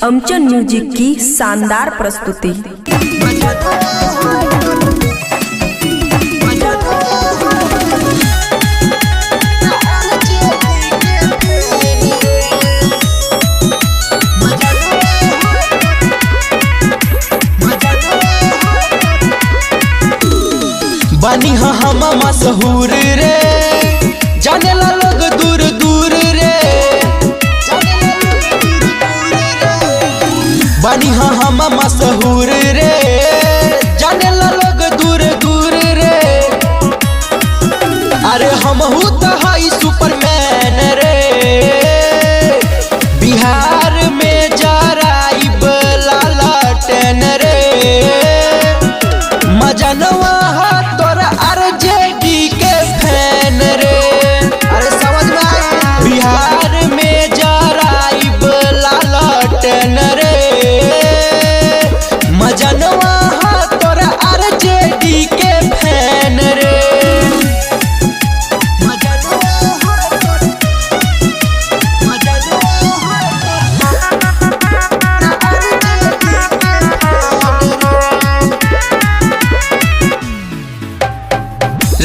अमचन music की शानदार प्रस्तुति। बनी हम मशहूर रे, जाने ला लोग दूर दूर रे। बनी हम मशहूर रे, जाने ला लोग दूर दूर रे। अरे हमहू तो हई सुपरमैन रे, बिहार में जराइब लालटेन रे। मजनवा तोरा आरजेडी के फैन रे, अरे समझ में आया। बिहार में जराइब लालटेन रे, मजनवा तोरा आरजेडी के फैन रे।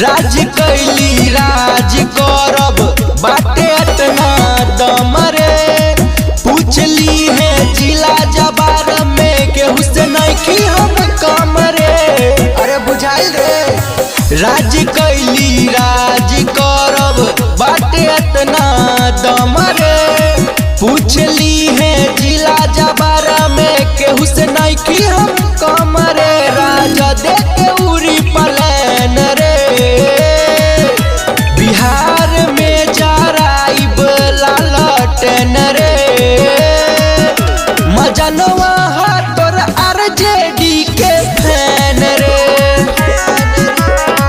राज कैली राज करब बाटे अतना दम रे। पूछली है जिला जबार में केहू से नइखी हम कम रे। अरे बुझाइल रे। राज कैली राज करब बाटे अतना दम रे। पूछली है जिला जबार में केहू से नइखी हम कम रे। राजा देखे उरी पलायन रे, बिहार में जराइब लालटेन रे। मजनवा तोर आरजेडी के फैन रे,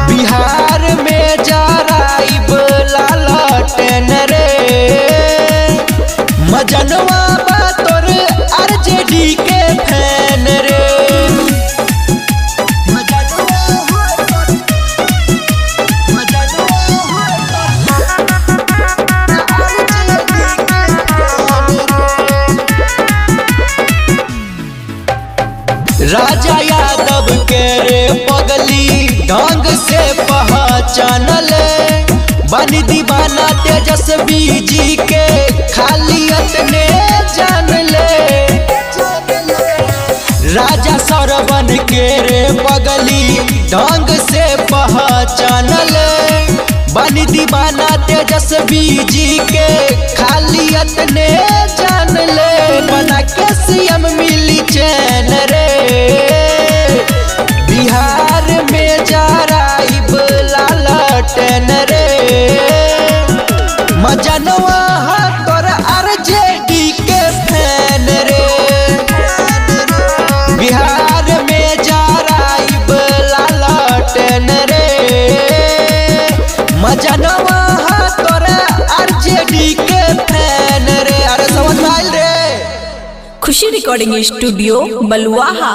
बिहार में जराइब लालटेन रे। मजनवा तोर आरजेडी के फैन रे। राजा यादव के रे पगली ढंग से पहचानल। बनी दीवाना तेजस्वी जी के खालियत ने जान ले। राजा सरवन के रे पगली ढंग से पहचानल। बनी दीवाना तेजस्वी जी के खालियत ने जान ले। बना के सीएम मिली चैन रे, बिहार में जराइब लालटेन रे। मजनवा तोर आरजेडी के फैन रे, बिहार में जराइब लालटेन रे। मजनवा तोर आरजेडी के फैन रे। अरे समझ में आइल रे। खुशी रिकॉर्डिंग स्टूडियो बलुआहा।